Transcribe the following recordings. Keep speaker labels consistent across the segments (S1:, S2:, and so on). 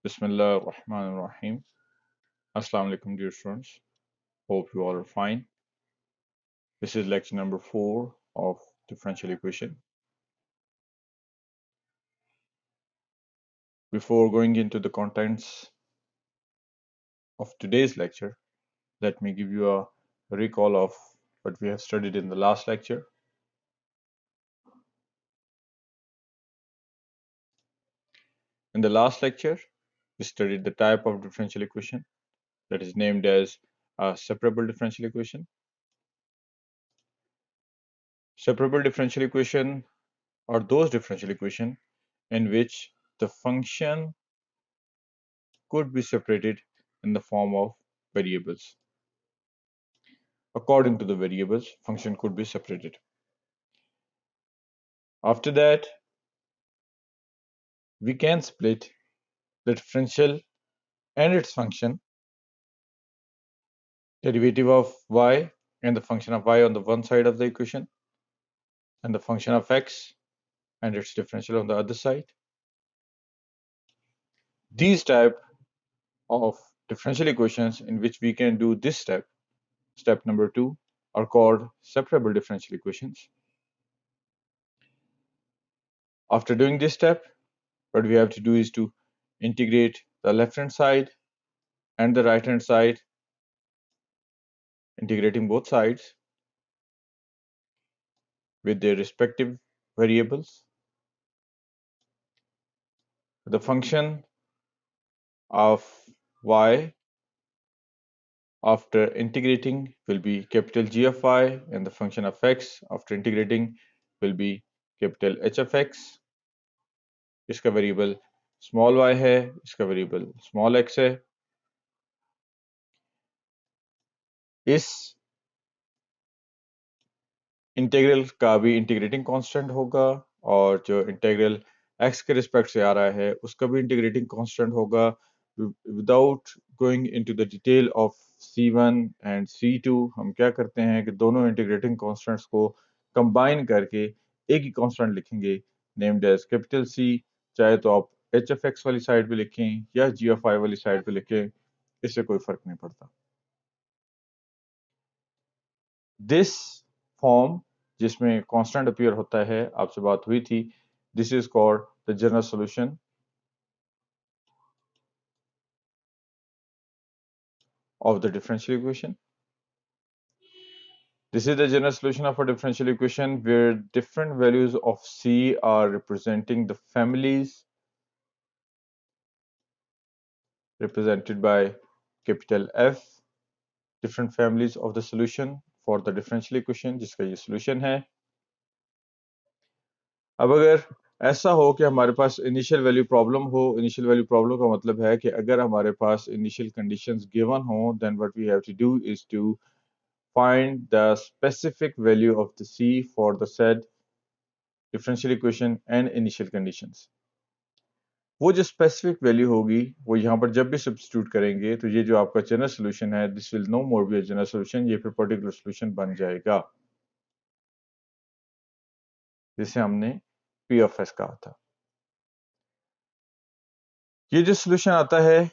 S1: Bismillah ar-Rahman ar-Rahim. Assalamu alaikum, dear students. Hope you all are fine. This is lecture number 4 of differential equation. Before going into the contents of today's lecture, let me give you a recall of what we have studied in the last lecture. In the last lecture, we studied the type of differential equation that is named as a separable differential equation. Separable differential equation are those differential equations in which the function could be separated in the form of variables. According to the variables, function could be separated. After that, we can split the differential and its function, derivative of y and the function of y on the one side of the equation, and the function of x and its differential on the other side. These type of differential equations in which we can do this step number 2, are called separable differential equations. After doing this step, what we have to do is to integrate the left hand side and the right hand side, integrating both sides with their respective variables. The function of y after integrating will be capital G of y, and the function of x after integrating will be capital H of x. इसका variable small y है, इसका variable small x है. इस integral का भी integrating constant होगा, और जो इंटीग्रल x के रिस्पेक्ट से आ रहा है उसका भी इंटीग्रेटिंग कांस्टेंट होगा. Without going into the detail of C1 and C2, हम क्या करते हैं कि दोनों इंटीग्रेटिंग कांस्टेंट्स को कंबाइन करके एक ही कांस्टेंट लिखेंगे, नेम्ड एज कैपिटल C. चाहे तो आप h ऑफ x वाली साइड पे लिखें या g ऑफ y वाली साइड पे लिखें, इससे कोई फर्क नहीं पड़ता. दिस फॉर्म जिसमें कांस्टेंट अपीयर होता है, आपसे बात हुई थी, this is called the general solution of the differential equation. This is the general solution of a differential equation where different values of C are representing the families represented by capital F, different families of the solution for the differential equation जिसका ये solution है. अब अगर ऐसा हो कि हमारे पास इनिशियल वैल्यू प्रॉब्लम हो, इनिशियल वैल्यू प्रॉब्लम का मतलब है कि अगर हमारे पास इनिशियल कंडीशंस गिवन हो, then what we have to do is to find the specific value of the C for the said differential equation and initial conditions. वो जो स्पेसिफिक वैल्यू होगी वो यहाँ पर जब भी सब्स्टिट्यूट करेंगे तो ये जो आपका जनरल सॉल्यूशन है, this will no more be a general solution, ये फिर पर्टिकुलर सॉल्यूशन बन जाएगा जिसे हमने P ऑफ S कहा था. ये जो सॉल्यूशन आता है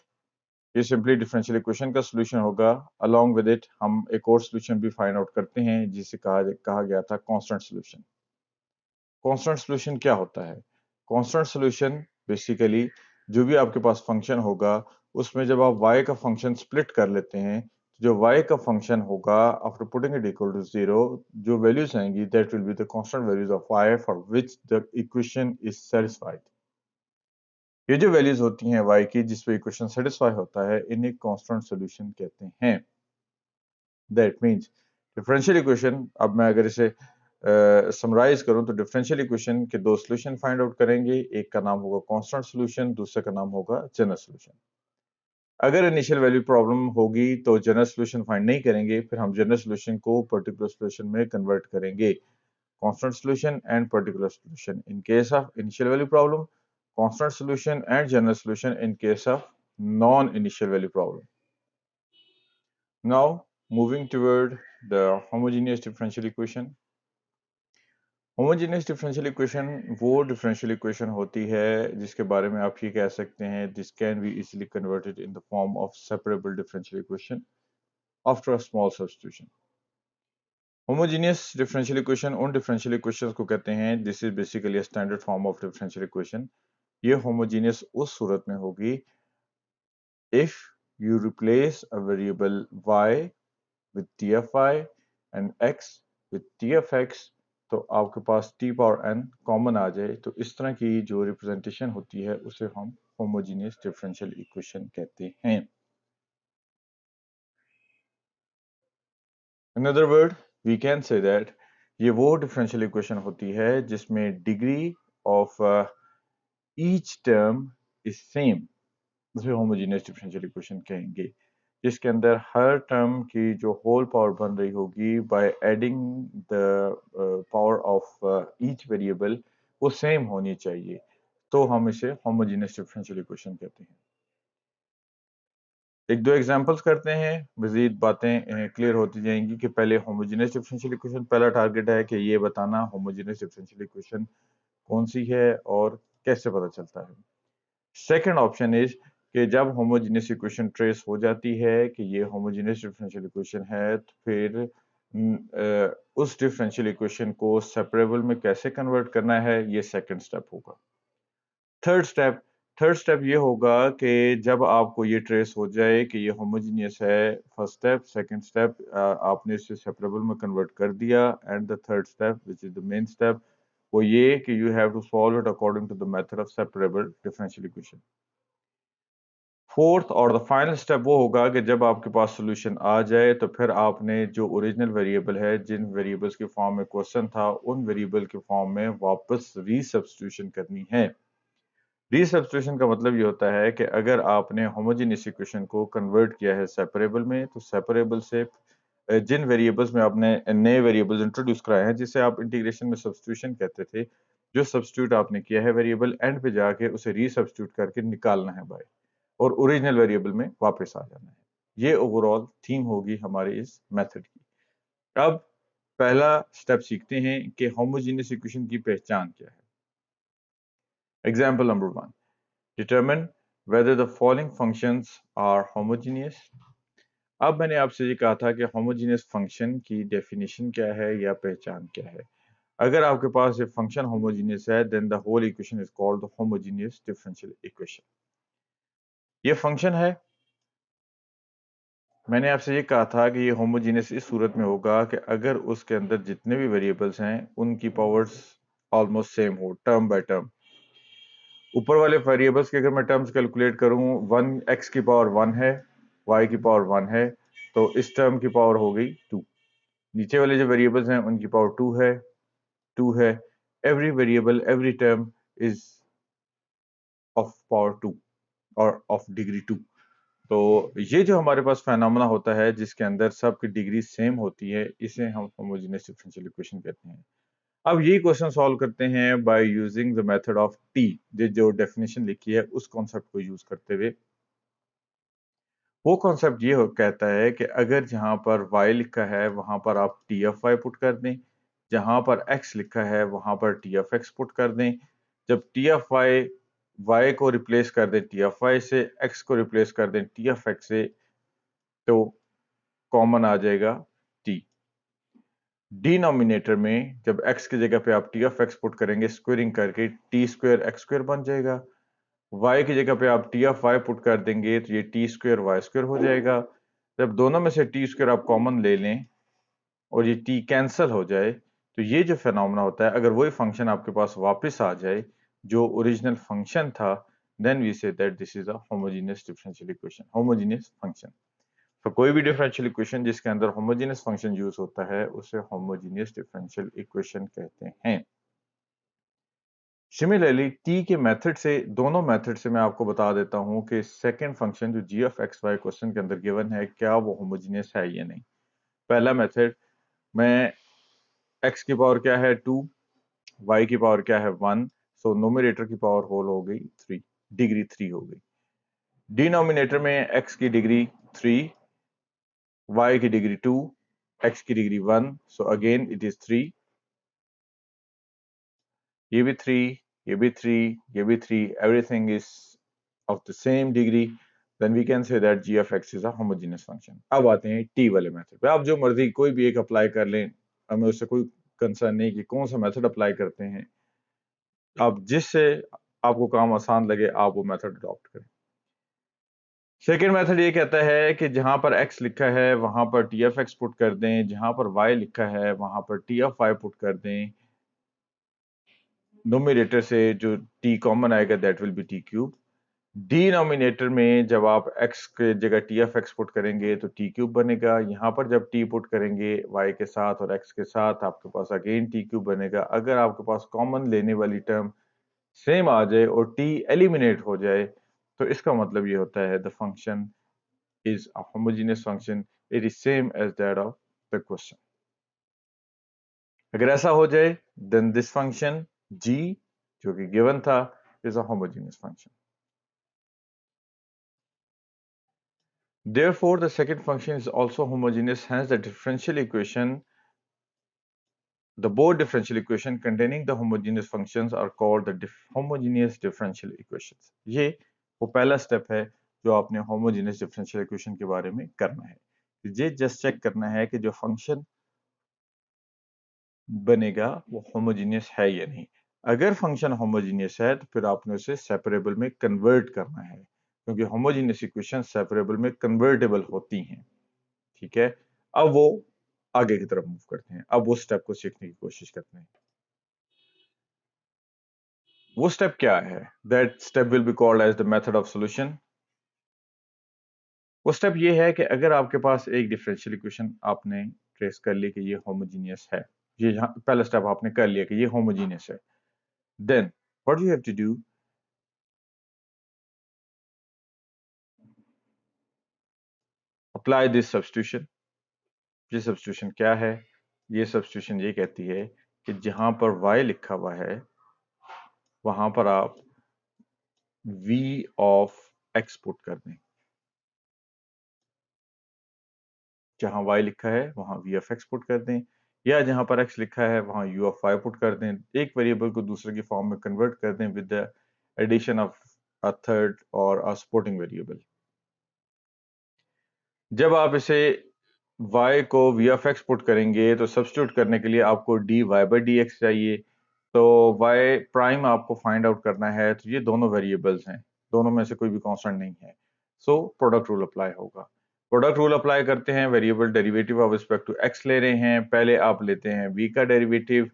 S1: ये सिंपली डिफरेंशियल इक्वेशन का सॉल्यूशन होगा. अलोंग विद इट हम एक और सॉल्यूशन भी फाइंड आउट करते हैं जिसे कहा गया था कांस्टेंट सॉल्यूशन. कांस्टेंट सॉल्यूशन क्या होता है? कांस्टेंट सॉल्यूशन बेसिकली जो भी आपके पास फंक्शन होगा उसमें जब आप y का फंक्शन स्प्लिट कर लेते हैं, तो जो y का फंक्शन होगा after putting it equal to 0, जो वैल्यूज आएंगी that will be the constant values of y for which the equation is satisfied. ये जो वैल्यूज होती हैं y की जिस पे इक्वेशन सेटिस्फाई होता है, इन्हें कांस्टेंट सॉल्यूशन कहते हैं. दैट मींस डिफरेंशियल इक्वेशन, अब मैं अगर इसे समराइज करूं तो डिफरेंशियल इक्वेशन के दो सॉल्यूशन फाइंड आउट करेंगे. एक का नाम होगा कांस्टेंट सॉल्यूशन, दूसरे का नाम होगा जनरल सॉल्यूशन. अगर इनिशियल वैल्यू प्रॉब्लम होगी तो जनरल सॉल्यूशन फाइंड नहीं करेंगे, फिर हम जनरल सॉल्यूशन को पर्टिकुलर सॉल्यूशन में कन्वर्ट करेंगे. Constant solution and particular solution in case of initial value problem, constant solution and general solution in case of non initial value problem. Now moving toward the homogeneous differential equation. Homogeneous differential equation वो differential equation होती है जिसके बारे में आप ये कह सकते हैं this can be easily converted in the form of separable differential equation after a small substitution. Homogeneous differential equation उन डिफरेंशियल इक्वेशंस को कहते हैं this is basically a standard form of differential equation. ये होमोजेनियस उस सूरत में होगी if you replace a variable y with tfy and x with tfx तो आपके पास t पावर n कॉमन आ जाए तो इस तरह की जो रिप्रेजेंटेशन होती है उसे हम होमोजेनियस डिफरेंशियल इक्वेशन कहते हैं। In other word, we can say that ये वो डिफरेंशियल इक्वेशन होती है जिसमें degree of each term is same, उसे होमोजेनियस डिफरेंशियल इक्वेशन कहेंगे, जिसके अंदर हर टर्म की जो होल पावर बन रही होगी by adding the power of each variable वो सेम होनी चाहिए, तो हम इसे होमोजेनियस डिफरेंशियल इक्वेशन कहते हैं। एक दो एग्जांपल्स करते हैं, मजीद बातें क्लियर होती जाएंगी कि पहले होमोजेनियस डिफरेंशियल इक्वेशन पहला टारगेट है कि ये बताना होमोजेनियस डिफरेंशियल इक्वेशन कौन सी है और कैसे पता चलता है। सेकंड ऑप्शन इज कि जब होमोजेनियस इक्वेशन ट्रेस हो जाती है कि ये होमोजेनियस डिफरेंशियल इक्वेशन है तो फिर उस डिफरेंशियल इक्वेशन को सेपरेबल में कैसे कन्वर्ट करना है, ये सेकंड स्टेप होगा। थर्ड स्टेप ये होगा कि जब आपको ये ट्रेस हो जाए कि ये होमोजेनियस है, फर्स्ट स्टेप, सेकंड स्टेप आपने इसे सेपरेबल में कन्वर्ट कर दिया, and the third step which is the main step वो ये कि you have to solve it according to the method of separable differential equation. Fourth और द फाइनल स्टेप वो होगा कि जब आपके पास सोल्यूशन आ जाए तो फिर आपने जो ओरिजिनल वेरिएबल है, जिन वेरिएबल्स के फॉर्म में क्वेश्चन था, उन वेरिएबल के फॉर्म में वापस रीसब्स्टिट्यूशन करनी है। रीसब्स्टिट्यूशन का मतलब ये होता है कि अगर आपने होमोजेनियस इक्वेशन को कन्वर्ट किया है सेपरेबल में, तो सेपरेबल से जिन वेरिएबल्स में आपने नए वेरिएबल्स इंट्रोड्यूस कराए हैं, जिसे आप इंटीग्रेशन में सब्स्टिट्यूशन कहते थे, जो सब्स्टिट्यूट आपने किया है वेरिएबल, एंड पे जाके उसे रीसब्स्टिट्यूट करके निकालना है बाय, और ओरिजिनल वेरिएबल में वापस आ जाना है। ये ओवरऑल थीम होगी हमारे इस मेथड की। अब पहला स्टेप सीखते हैं कि होमोजेनियस इक्वेशन की पहचान क्या है। Example number 1, determine whether the following functions are homogeneous। अब मैंने आपसे ये कहा था कि होमोजेनियस फंक्शन की डेफिनेशन क्या है या पहचान क्या है। अगर आपके पास ये फंक्शन होमोजेनियस है then the whole equation is called the homogeneous differential equation. ये फंक्शन है, मैंने आपसे ये कहा था कि ये होमोजेनियस इस सूरत में होगा कि अगर उसके अंदर जितने भी वेरिएबल्स हैं उनकी पावर्स ऑलमोस्ट सेम हो, टर्म बाय टर्म। ऊपर वाले वेरिएबल्स के अगर मैं टर्म्स कैलकुलेट करूं, 1 x की पावर 1 है, y की पावर 1 है, तो इस टर्म की पावर हो गई 2। नीचे वाले जो वेरिएबल्स हैं उनकी पावर 2 है। Every variable, every term is of power 2 और ऑफ डिग्री 2। तो ये जो हमारे पास फेनोमेना होता है जिसके अंदर सबकी डिग्री सेम होती है, इसे हम होमोजेनियस डिफरेंशियल इक्वेशन कहते हैं। अब ये क्वेश्चन सॉल्व करते हैं by using the method of T, जो डेफिनेशन लिखी है उस कॉन्सेप्ट को यूज करते हुए। वो कॉन्सेप्ट ये कहता है कि अगर जहां पर y लिखा है वहां पर आप टी एफ वाई पुट कर दें, जहां पर x लिखा है वहां पर टी एफ एक्स पुट कर दें। जब टी एफ वाई y को रिप्लेस कर दें टी एफ वाई से, x को रिप्लेस कर दें टी एफ एक्स से, तो कॉमन आ जाएगा t। डिनोमिनेटर में जब x की जगह पे आप टी एफ एक्स पुट करेंगे स्क्वेयरिंग करके, टी स्क्वेयर एक्स स्क्वेयर बन जाएगा। y की जगह पे आप टी एफ वाई पुट कर देंगे तो ये टी स्क्वेयर वाई स्क्वेयर हो जाएगा। जब दोनों में से टी स्क्वेयर आप कॉमन ले लें और ये टी कैंसिल हो जाए, तो ये जो फिनोमेना होता है, अगर वही फंक्शन आपके पास वापस आ जाए जो ओरिजिनल फंक्शन था, then we say that this is a homogeneous differential equation, homogeneous function. तो कोई भी डिफरेंशियल इक्वेशन जिसके अंदर होमोजेनियस फंक्शन यूज होता है उसे होमोजेनियस डिफरेंशियल इक्वेशन कहते हैं। सिमिलरली टी के मेथड से, दोनों मेथड से मैं आपको बता देता हूं कि सेकंड फंक्शन जो जी ऑफ एक्स वाई क्वेश्चन के अंदर गिवन है, क्या वो होमोजेनियस है या नहीं। पहला मेथड, मैं x की पावर क्या है 2, y की पावर क्या है 1, सो नोमिनेटर की पावर होल हो गई 3, डिग्री 3 हो गई। डिनोमिनेटर में x की डिग्री 3, y की डिग्री 2, x की degree 1, so again it is 3। ये भी 3, ये भी 3, ये भी 3, everything is of the same degree, then we can say that g of x is a homogeneous function. अब आते हैं t वाले मेथड पे। आप जो मर्जी कोई भी एक अप्लाई कर लें, हमें उससे कोई कंसर्न नहीं कि कौन सा मेथड अप्लाई करते हैं। आप जिससे आपको काम आसान लगे आप वो मेथड अडॉप्ट करें। सेकेंड मेथड ये कहता है कि जहां पर x लिखा है वहां पर t of x पुट कर दें, जहां पर y लिखा है वहां पर t of y पुट कर दें। नोमिनेटर से जो t कॉमन आएगा that will B t cube. Denominator में जब आप x के जगह t of x पुट करेंगे तो t क्यूब बनेगा। यहाँ पर जब t पुट करेंगे y के साथ और x के साथ आपके पास अगेन t क्यूब बनेगा। अगर आपके पास कॉमन लेने वाली टर्म सेम आ जाए और t एलिमिनेट हो जाए तो इसका मतलब ये होता है the function is a homogeneous function, it is same as that of the question. अगर ऐसा हो जाए देन दिस फंक्शन g जो कि गिवन था is a homogeneous function. Therefore, the second function is also homogeneous, hence the differential equation, the both differential equation containing the homogeneous functions are called the homogeneous differential equations. ये वो पहला step है जो आपने homogeneous differential equation के बारे में करना है। ये जस्ट चेक करना है कि जो फंक्शन बनेगा वो होमोजीनियस है या नहीं। अगर फंक्शन होमोजीनियस है तो फिर आपने उसे सेपरेबल में कन्वर्ट करना है, क्योंकि होमोजीनियस इक्वेशन सेपरेबल में कन्वर्टेबल होती हैं। ठीक है, अब वो आगे की तरफ मूव करते हैं। अब वो स्टेप को सीखने की कोशिश करते हैं। वो स्टेप क्या है? That step will be called as the method of solution. वो स्टेप ये है कि अगर आपके पास एक डिफरेंशियल इक्वेशन आपने ट्रेस कर ली कि ये होमोजीनियस है, ये पहला स्टेप आपने कर लिया कि ये होमोजीनियस है, then what you have to do, apply this substitution. ये सब्स्टिट्यूशन क्या है? ये सब्स्टिट्यूशन ये कहती है कि जहां पर y लिखा हुआ है वहां पर आप v ऑफ x पुट कर दें। जहां y लिखा है वहां v ऑफ x पुट कर दें, या जहां पर x लिखा है वहां u ऑफ y पुट कर दें। एक वेरिएबल को दूसरे की फॉर्म में कन्वर्ट कर दें with the addition of a third और अ सपोर्टिंग वेरिएबल। जब आप इसे y को v ऑफ x पुट करेंगे तो सब्स्टिट्यूट करने के लिए आपको dy बाई dx चाहिए। तो y प्राइम आपको फाइंड आउट करना है, तो ये दोनों वेरिएबल्स हैं, दोनों में से कोई भी कांस्टेंट नहीं है, सो प्रोडक्ट रूल अप्लाई होगा। प्रोडक्ट रूल अप्लाई करते हैं, variable derivative of respect to x ले रहे हैं। पहले आप लेते हैं v का derivative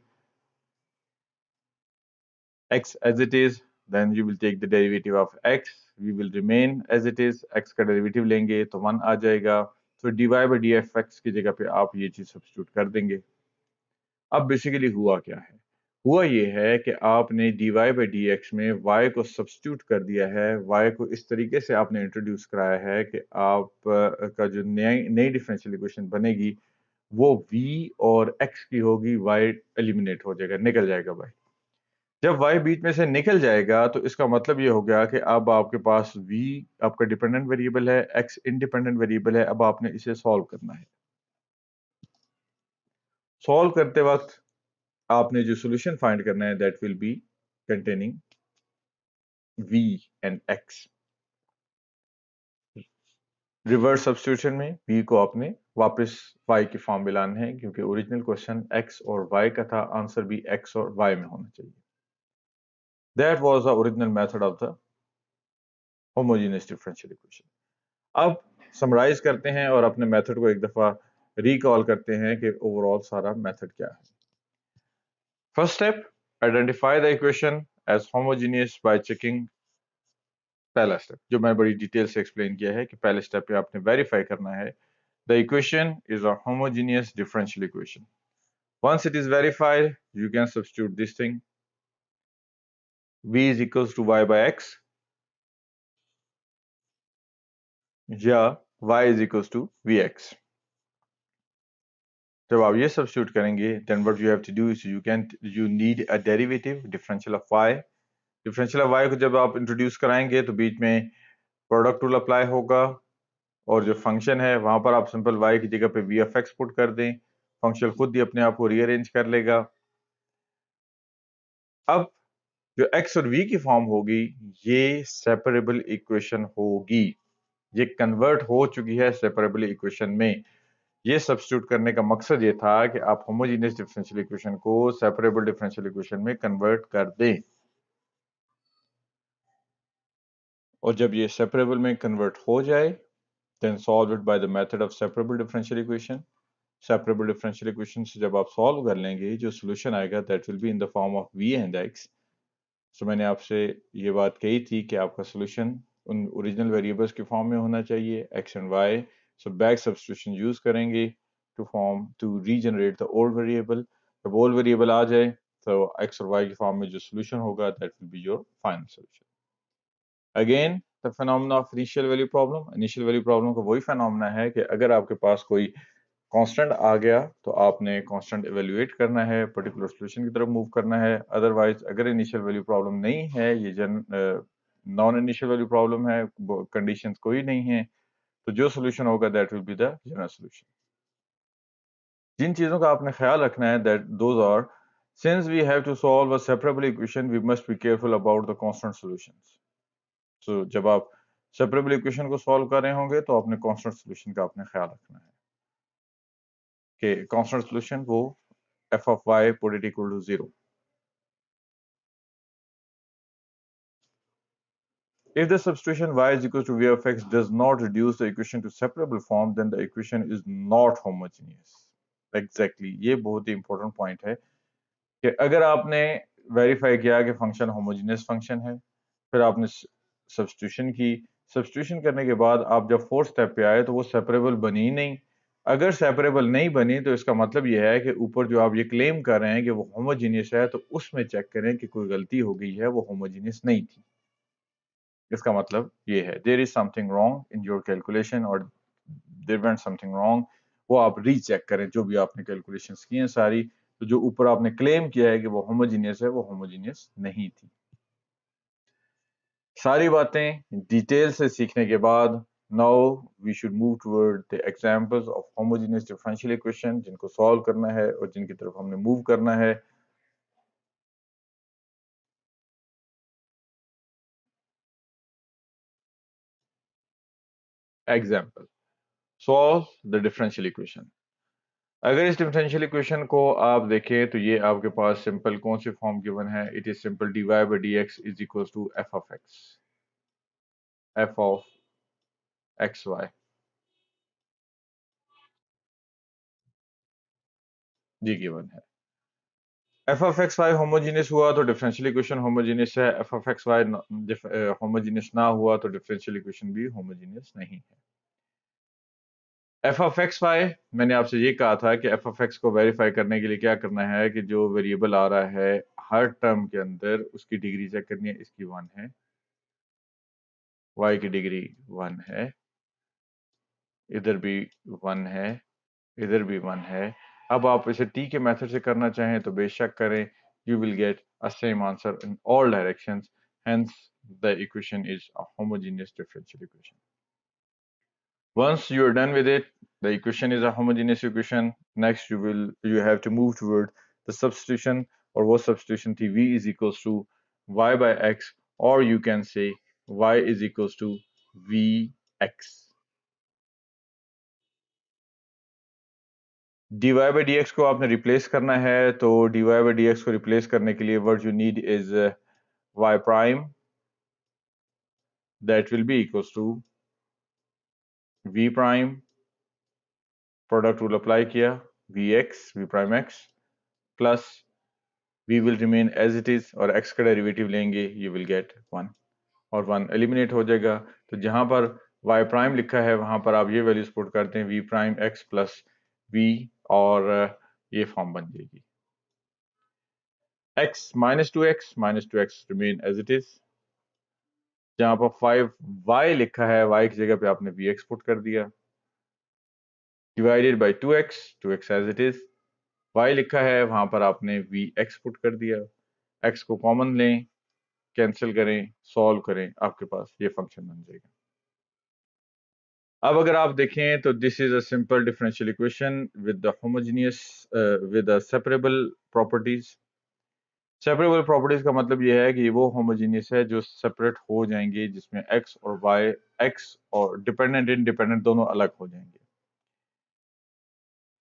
S1: x as it is, then you will take the derivative of x, we will remain as it is, x का डेरिवेटिव लेंगे तो 1 आ जाएगा। तो dy बाई dx की जगह पे आप ये चीज सब्स्टिट्यूट कर देंगे। अब बेसिकली हुआ क्या है? हुआ ये है कि आपने dy बाई dx में y को सब्स्टिट्यूट कर दिया है। y को इस तरीके से आपने इंट्रोड्यूस कराया है कि आप का जो नई डिफरेंशियल इक्वेशन बनेगी वो v और x की होगी, y एलिमिनेट हो जाएगा, निकल जाएगा y। जब y बीच में से निकल जाएगा तो इसका मतलब ये हो गया कि अब आपके पास v आपका डिपेंडेंट वेरिएबल है, x इंडिपेंडेंट वेरिएबल है। अब आपने इसे सॉल्व करना है। सॉल्व करते वक्त आपने जो सॉल्यूशन फाइंड करना है that will B containing v and x। Reverse substitution में v को आपने वापस y की फॉर्म में लाना है, क्योंकि ओरिजिनल क्वेश्चन x और y का था, आंसर भी x और y में होना चाहिए। That was the original method of the homogeneous differential equation. अब समराइज करते हैं और अपने मेथड को एक दफा रिकॉल करते हैं कि ओवरऑल सारा मेथड क्या है। First step, identify the equation as homogeneous by checking. पहला स्टेप जो मैंने बड़ी डिटेल से एक्सप्लेन किया है कि पहले स्टेप पे आपने वेरीफाई करना है the equation is a homogeneous differential equation. Once it is verified you can substitute this thing, v is equals to y by x या y is equals to vx। जब आप ये सब्स्टिट्यूट करेंगे then what you have to do is you need a derivative differential of y। Differential of y को जब आप introduce कराएंगे तो बीच में प्रोडक्ट रूल अप्लाई होगा, और जो फंक्शन है वहां पर आप सिंपल y की जगह पे v ऑफ x पुट कर दें, फंक्शन खुद ही अपने आप को रीअरेंज कर लेगा। अब जो x और v की फॉर्म होगी ये सेपरेबल इक्वेशन होगी, ये कन्वर्ट हो चुकी है सेपरेबल इक्वेशन में। ये सब्स्टिट्यूट करने का मकसद ये था कि आप होमोजेनियस डिफरेंशियल इक्वेशन को सेपरेबल डिफरेंशियल इक्वेशन में कन्वर्ट कर दें, और जब ये सेपरेबल में कन्वर्ट हो जाए then solve it by the method of separable differential equation. Separable differential equation से जब आप सॉल्व कर लेंगे जो सोल्यूशन आएगा that will be in the form of v and x। So मैंने आपसे ये बात कही थी कि आपका सोल्यूशन उन ओरिजिनल वेरिएबल्स की फॉर्म में होना चाहिए x and y। So back substitution use करेंगे to regenerate the old variable. जब ओल्ड वेरिएबल आ जाए तो x और y की फॉर्म में जो सोल्यूशन होगा that will be your final solution. Again the phenomena of initial value problem. Initial value problem का वही फिनोमेना है कि अगर आपके पास कोई कांस्टेंट आ गया तो आपने कांस्टेंट इवेल्युएट करना है, पर्टिकुलर सॉल्यूशन की तरफ मूव करना है। अदरवाइज अगर इनिशियल वैल्यू प्रॉब्लम नहीं है, ये नॉन इनिशियल वैल्यू प्रॉब्लम है, कंडीशंस कोई नहीं है, तो जो सॉल्यूशन होगा that will be the general solution. जिन चीजों का आपने ख्याल रखना है that those are, since we have to solve a separable equation we must be careful about the constant solutions. So जब आप सेपरेबल इक्वेशन को सॉल्व कर रहे होंगे तो आपने कांस्टेंट सॉल्यूशन का आपने ख्याल रखना है कि कांस्टेंट सॉल्यूशन वो f of y put it equal to 0. If the substitution y is equal to v of x does not reduce the equation to separable form, then the equation is not homogeneous. Exactly, ये बहुत ही important point है कि अगर आपने verify किया कि function homogeneous function है, फिर आपने सब्स्टिट्यूशन की, सब्स्टिट्यूशन करने के बाद आप जब फोर्थ स्टेप पे आए तो वो सेपरेबल बनी ही नहीं। अगर सेपरेबल नहीं बनी तो इसका मतलब ये है कि ऊपर जो आप ये क्लेम कर रहे हैं कि वो होमोजेनियस है, तो उसमें चेक करें कि कोई गलती हो गई है, वो होमोजेनियस नहीं थी। इसका मतलब ये है there is something wrong in your calculation और देयर वेंट समथिंग रॉन्ग। वो आप रीचेक करें जो भी आपने कैलकुलेशंस की हैं सारी, तो जो ऊपर आपने क्लेम किया है कि वो होमोजेनियस है, वो होमोजेनियस नहीं थी। सारी बातें डिटेल से सीखने के बाद now we should move toward the examples of homogeneous differential equation, जिनको सॉल्व करना है और जिनकी तरफ हमने मूव करना है। Example, solve the differential equation. अगर इस डिफरेंशियल इक्वेशन को आप देखें तो ये आपके पास सिंपल कौन सी फॉर्म गिवन है, it is simple dy by dx is equal to f of x, f of xy। जी गिवन है f of xy होमोजेनियस हुआ तो डिफरेंशियल इक्वेशन होमोजेनियस है, f of xy होमोजेनियस ना हुआ तो डिफरेंशियल इक्वेशन भी होमोजेनियस नहीं है। f of xy मैंने आपसे ये कहा था कि f of x को वेरीफाई करने के लिए क्या करना है कि जो वेरिएबल आ रहा है हर टर्म के अंदर उसकी डिग्री चेक करनी है, इसकी 1 है, y की डिग्री 1 है, इधर भी 1 है, इधर भी 1 है। अब आप इसे t के मेथड से करना चाहें तो बेशक करें, you will get a same answer in all directions, hence the equation is a homogeneous differential equation. Once you are done with it, the equation is a homogeneous equation. Next you have to move toward the substitution, or what substitution थी, v is equals to y by x, or you can say y is equals to vx. dy by dx को आपने replace करना है, तो dy by dx को replace करने के लिए what you need is y prime, that will be equals to v prime, product rule apply किया, vx v prime x plus v will remain as it is और x का derivative लेंगे, you will get 1 और 1 eliminate हो जाएगा। तो जहां पर y प्राइम लिखा है वहां पर आप ये वैल्यूज पुट करते हैं v prime x plus v, और ये फॉर्म बन जाएगी x minus 2x remain as it is। जहां पर 5y लिखा है y की जगह पे आपने vx पुट कर दिया, divided by 2x as it is। y लिखा है वहां पर आपने vx पुट कर दिया, x को कॉमन लें, कैंसिल करें, सॉल्व करें, आपके पास ये फंक्शन बन जाएगा। अब अगर आप देखें तो this is a simple differential equation with the homogeneous with the separable properties. Separable properties का मतलब ये है कि वो होमोजीनियस है जो सेपरेट हो जाएंगे, जिसमें एक्स और वाई, एक्स और डिपेंडेंट इंडिपेंडेंट दोनों अलग हो जाएंगे।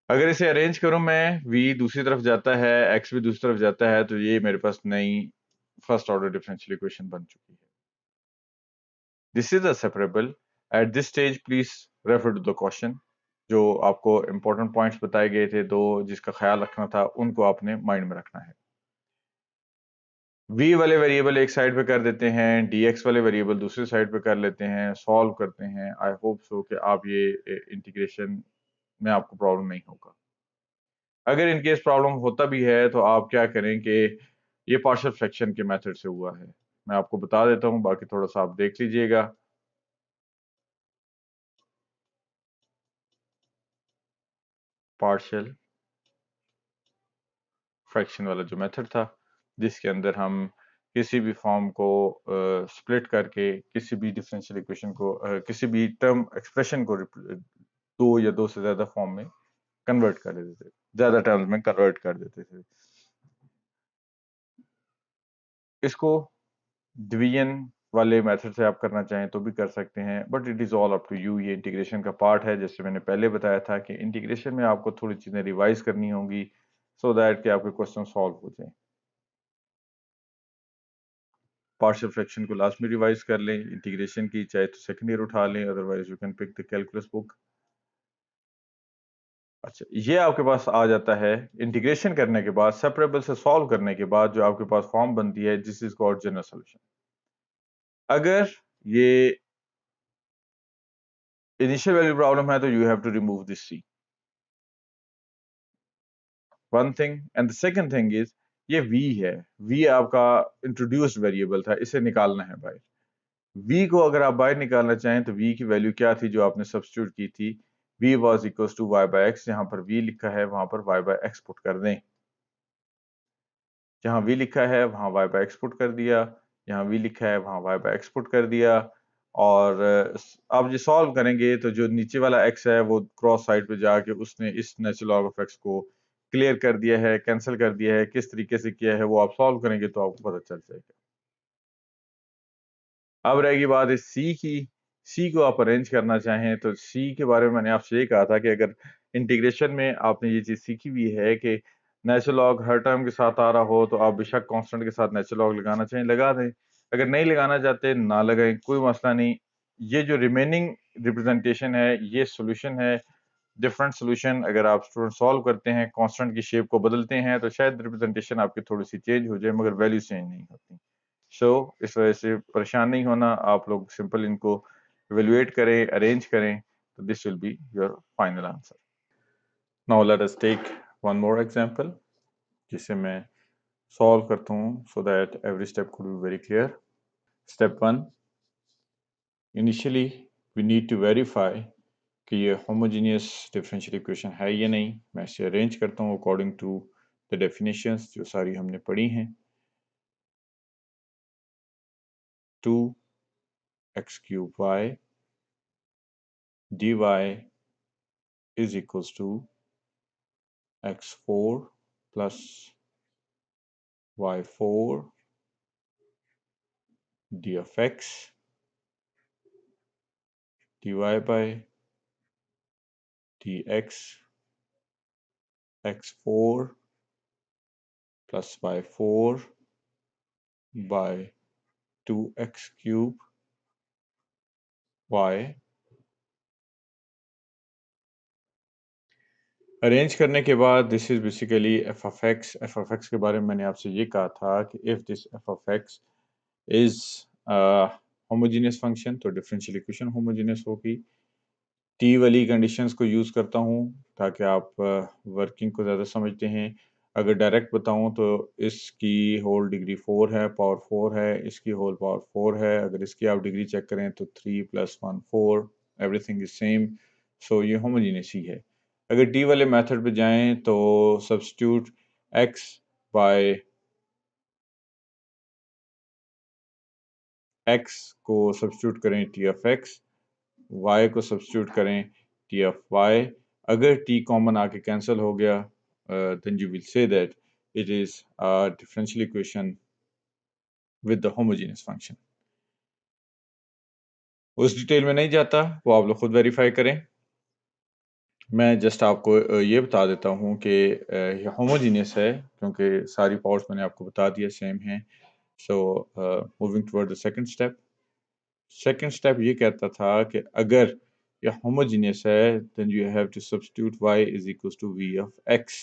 S1: अगर इसे अरेंज करूं मैं, v दूसरी तरफ जाता है, x भी दूसरी तरफ जाता है, तो ये मेरे पास नई फर्स्ट ऑर्डर डिफरेंशियल इक्वेशन बन चुकी है। This is a separable. At this stage please refer to the question. जो आपको इंपॉर्टेंट पॉइंट्स बताए गए थे, दो जिसका ख्याल रखना था, उनको आपने माइंड में रखना है। v वाले वेरिएबल एक साइड पे कर देते हैं, dx वाले वेरिएबल दूसरी साइड पे कर लेते हैं, सॉल्व करते हैं। आई होप सो कि आप ये इंटीग्रेशन में आपको प्रॉब्लम नहीं होगा। अगर इनकेस प्रॉब्लम होता भी है तो आप क्या करें कि ये पार्शियल फ्रैक्शन के मेथड से हुआ है, मैं आपको बता देता हूँ, बाकी थोड़ा सा आप देख लीजिएगा। पार्शियल फ्रैक्शन वाला जो मेथड था, जिसके अंदर हम किसी भी फॉर्म को स्प्लिट करके किसी भी डिफरेंशियल इक्वेशन को किसी भी टर्म एक्सप्रेशन को दो या दो से ज्यादा फॉर्म में कन्वर्ट कर देते थे, ज्यादा टर्म्स में कन्वर्ट कर देते थे। इसको डिवीजन वाले मेथड से आप करना चाहें तो भी कर सकते हैं, but it is all up to you. ये इंटीग्रेशन का पार्ट है। जैसे मैंने पहले बताया था कि इंटीग्रेशन में आपको थोड़ी चीजें रिवाइज करनी होंगी सो दैट कि आपके क्वेश्चन सॉल्व हो जाए। पार्शियल फ्रैक्शन को लास्ट में रिवाइज कर लें, इंटीग्रेशन की चाहे तो सेकंड ईयर उठा लें, otherwise you can pick the calculus book. अच्छा, ये आपके पास आ जाता है इंटीग्रेशन करने के बाद, सेपरेबल से सॉल्व करने के बाद जो आपके पास फॉर्म बनती है, this is called general solution. अगर ये इनिशियल वैल्यू प्रॉब्लम है तो you have to remove this C, one thing. And the second thing is, ये v है, v आपका इंट्रोड्यूस्ड वेरिएबल था, इसे निकालना है बाहर। v को अगर आप बाहर निकालना चाहें तो v की वैल्यू क्या थी जो आपने सब्स्टिट्यूट की थी, v was equals to y by x। जहां पर v लिखा है वहां पर y बाय x पुट कर दें, जहां v लिखा है वहां y बाय x पुट कर दिया, जहां v लिखा है वहां y बाय x पुट कर दिया। और आप ये सॉल्व करेंगे तो जो नीचे वाला x है वो क्रॉस साइड पे जाके उसने इस नेचुरल लॉग ऑफ x को क्लियर कर दिया है, कैंसिल कर दिया है। किस तरीके से किया है वो आप सॉल्व करेंगे तो आपको पता चल जाएगा। अब रहेगी बात इस सी की। सी को आप अरेंज करना चाहें तो सी के बारे में मैंने आपसे ये कहा था कि अगर इंटीग्रेशन में आपने ये चीज सीखी हुई है कि नेचुरल लॉग हर टर्म के साथ आ रहा हो तो आप बेशक कांस्टेंट के साथ नेचुरल लॉग लगाना चाहें लगा दें, अगर नहीं लगाना चाहते ना लगाएं, कोई मसला नहीं। ये जो रिमेनिंग रिप्रेजेंटेशन है ये सोल्यूशन है। डिफरेंट सोल्यूशन अगर आप स्टूडेंट सॉल्व करते हैं, कांस्टेंट की शेप को बदलते हैं तो शायद रिप्रेजेंटेशन आपकी थोड़ी सी चेंज हो जाए, मगर वैल्यू चेंज नहीं होती। सो इस वजह से परेशान नहीं होना, आप लोग सिंपल इनको इवेलुएट करें, अरेंज करें, तो this will be your final answer. Now let us take one more example जिसे मैं सॉल्व करता हूं so that every step could be very clear. Step one, initially we need to verify कि ये homogeneous differential equation है या नहीं। मैं इसे अरेंज करता हूँ अकॉर्डिंग टू द डेफिनेशंस जो सारी हमने पढ़ी हैं। 2x cube y dy is equals to x4 plus y4 d of x dy by dx x4 plus y4 by 2x cube y। Arrange करने के बाद this is basically F of x. F of x के बारे में मैंने आपसे ये कहा था कि if this F of x is homogeneous function तो डिफरेंशियल इक्वेशन होमोजेनियस होगी। टी वाली कंडीशंस को यूज़ करता हूँ ताकि आप वर्किंग को ज़्यादा समझते हैं। अगर डायरेक्ट बताऊँ तो इसकी होल डिग्री 4 है, पावर 4 है, इसकी होल पावर 4 है। अगर इसकी आप डिग्री चेक करें तो 3 + 1 4, एवरीथिंग इज सेम, सो ये होमोजेनियस ही है। अगर टी वाले मेथड पे जाएं तो सब्स्टिट्यूट एक्स बाय एक्स को सब्स्टिट्यूट करें टी ऑफ एक्स, y को सब्स्टिट्यूट करें t of y। अगर t कॉमन आके कैंसिल हो गया then you will say that it is a differential equation with the homogeneous function. उस डिटेल में नहीं जाता, वो आप लोग खुद वेरीफाई करें। मैं जस्ट आपको ये बता देता हूँ कि ये होमोजीनियस है क्योंकि सारी पावर्स मैंने आपको बता दिया सेम हैं। So moving toward the second step. Second step ये कहता था कि अगर ये होमोजीनियस है then you have to substitute y is equals to v of x।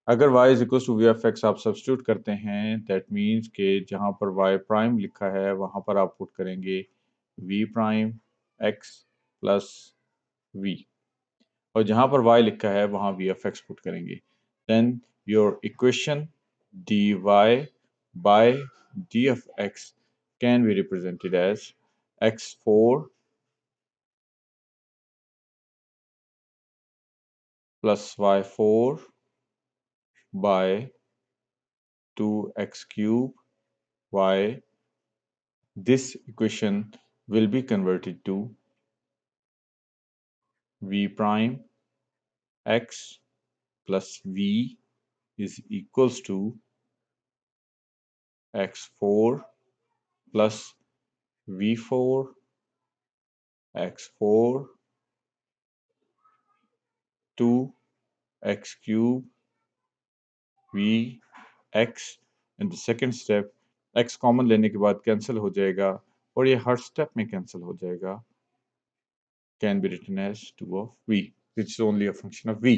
S1: अगर y is equals to v of x आप सब्स्टिट्यूट करते हैं दैट मीन्स कि जहाँ पर y प्राइम लिखा है वहाँ पर आप पुट करेंगे v prime x plus v, और जहां पर y लिखा है वहां v of x पुट करेंगे। Then your equation dy by d of x can be represented as x4 plus y4 by 2x cube y. This equation will be converted to v prime x plus v is equals to x4 plus v4 x4 2x cube v x in the second step x common लेने के बाद cancel हो जाएगा और ये हर step में cancel हो जाएगा, can be written as 2 of v which is only a function of v।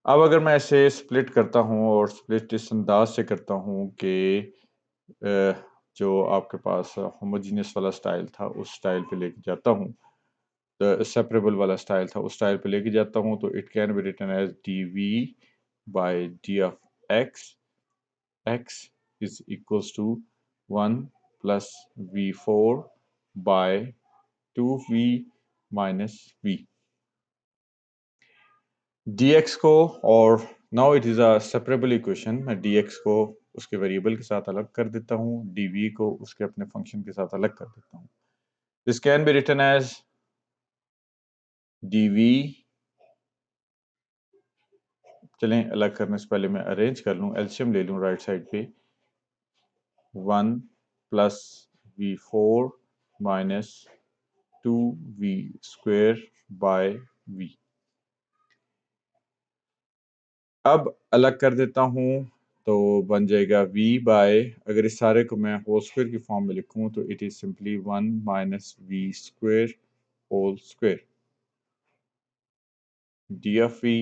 S1: अब अगर मैं ऐसे स्प्लिट करता हूँ और स्प्लिट इस अंदाज से करता हूँ कि जो आपके पास होमोजीनियस वाला स्टाइल था उस स्टाइल पे लेके जाता हूँ, सेपरेबल वाला स्टाइल था उस स्टाइल पे लेके जाता हूँ, तो it can be written as dv by d of x is equals to 1 plus v4 by 2v minus v dx को, और now it is a separable equation, मैं dx को उसके वेरिएबल के साथ अलग कर देता हूँ, dv को उसके अपने फंक्शन के साथ अलग कर देता हूँ। This can be written as dv, चलें अलग करने से पहले मैं अरेंज कर लूँ, एलसीएम ले लूँ राइट साइड पे, 1 plus v4 minus 2v square by v। अब अलग कर देता हूँ तो बन जाएगा v बाय, अगर इस सारे को मैं होल स्क्वायर की फॉर्म में लिखूं तो it is simply 1 minus v square whole square. d of v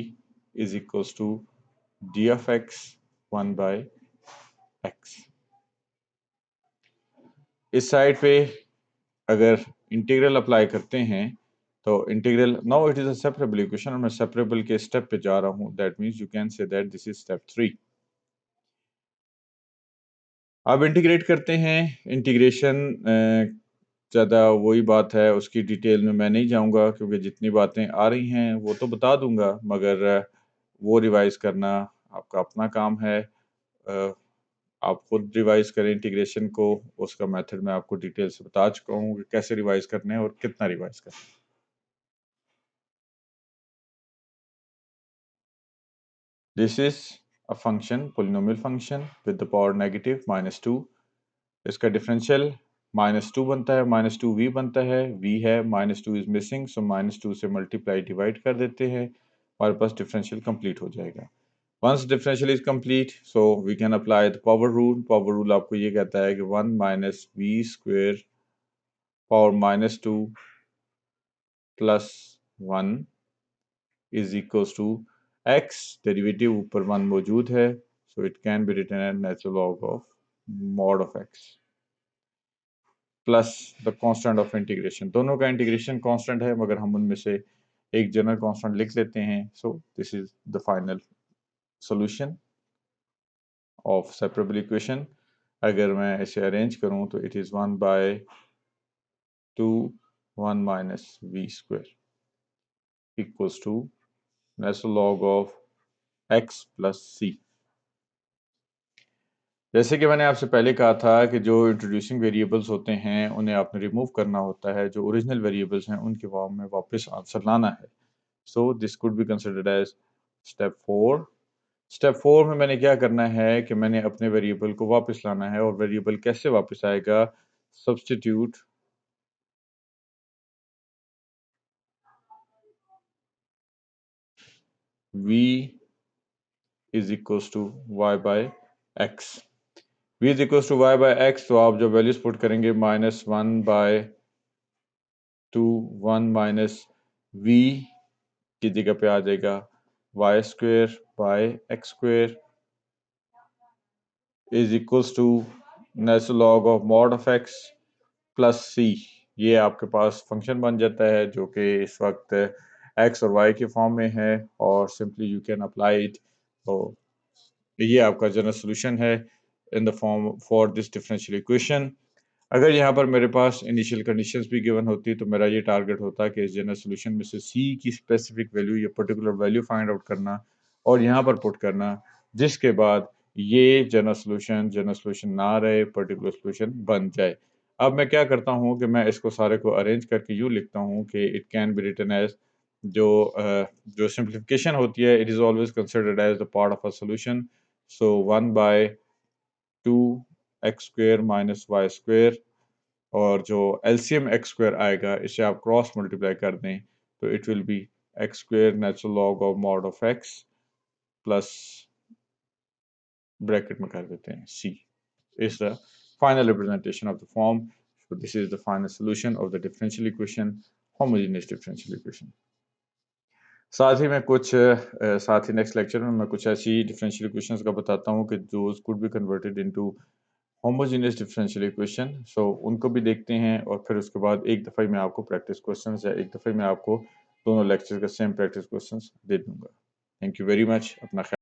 S1: is equals to d of x 1 by x। इस साइड पे अगर इंटीग्रल अप्लाई करते हैं तो integral, now it is a separable equation और मैं सेपरेबल के स्टेप पे जा रहा हूँ, that means you can say that this is step 3। अब इंटीग्रेट करते हैं, इंटीग्रेशन ज़्यादा वही बात है, उसकी डिटेल में मैं नहीं जाऊंगा क्योंकि जितनी बातें आ रही हैं वो तो बता दूंगा, मगर वो रिवाइज करना आपका अपना काम है। आप खुद रिवाइज करें इंटीग्रेशन को, उसका मेथड मैं आपको डिटेल से बता चुका हूँ कि कैसे रिवाइज करने हैं और कितना रिवाइज करना है। This is a function, polynomial function with the power negative -2। इसका डिफरेंशियल -2 बनता है, -2v बनता है, v है, -2 इज मिसिंग, सो -2 से मल्टीप्लाई डिवाइड कर देते हैं, हमारे पास डिफरेंशियल कंप्लीट हो जाएगा। Once differential is complete so we can apply the power rule. Power rule आपको ये कहता है कि 1 minus v square power -2 plus 1 is equals to x, derivative ऊपर 1 मौजूद है, so it can be written as natural log of mod of x plus the constant of integration. दोनों का इंटीग्रेशन कांस्टेंट है मगर हम उनमें से एक जनरल कांस्टेंट लिख लेते हैं। So this is the final solution of separable equation. अगर मैं इसे अरेंज करूं तो it is 1 by 2 1 minus v square equals to natural log of x plus c। जैसे कि मैंने आपसे पहले कहा था कि जो इंट्रोड्यूसिंग वेरिएबल्स होते हैं उन्हें आपने रिमूव करना होता है, जो ओरिजिनल वेरिएबल्स हैं उनके फॉर्म में वापस आंसर लाना है। So this could be considered as step 4 step 4 में मैंने क्या करना है कि मैंने अपने वेरिएबल को वापस लाना है, और वेरिएबल कैसे वापस आएगा? Substitute v is equals to y by x। v is equals to y by x, तो आप जब वैल्यूज पुट करेंगे -1 बाय 2 1 माइनस v की जगह पे आ जाएगा y square by x square is equals to natural log of mod of x plus c. ये आपके पास फंक्शन बन जाता है जो कि इस वक्त एक्स और वाई के फॉर्म में है, और simply you can apply it. तो ये आपका जनरल सोल्यूशन है इन the form for this differential equation. अगर यहाँ पर मेरे पास इनिशियल कंडीशंस भी गिवन होती तो मेरा ये टारगेट होता कि इस जनरल सोल्यूशन में से सी की स्पेसिफिक वैल्यू या पर्टिकुलर वैल्यू फाइंड आउट करना और यहाँ पर पुट करना, जिसके बाद ये जनरल सोल्यूशन ना रहे, पर्टिकुलर सोल्यूशन बन जाए। अब मैं क्या करता हूँ कि मैं इसको सारे को अरेंज करके यूँ लिखता हूँ कि it can be written as जो सिंप्लीफिकेशन होती है, it is always considered as the part of a solution. So 1 by 2 x square minus y square, और जो एलसीएम एक्स स्क्वायर आएगा इसे आप क्रॉस मल्टीप्लाई कर दें तो it will be x square natural log of mod of x plus bracket में कर देते हैं सी is the final representation of the form. So this is the final solution of the differential equation, homogeneous differential equation. साथ ही मैं कुछ साथ ही next lecture में मैं कुछ ऐसी डिफरेंशियल इक्वेशंस का बताता हूँ कि those could be converted into homogeneous differential equation. So उनको भी देखते हैं, और फिर उसके बाद एक दफ़ा ही मैं आपको प्रैक्टिस क्वेश्चंस या एक दफ़ा ही मैं आपको दोनों लेक्चर का सेम प्रैक्टिस क्वेश्चंस दे दूंगा। Thank you very much. अपना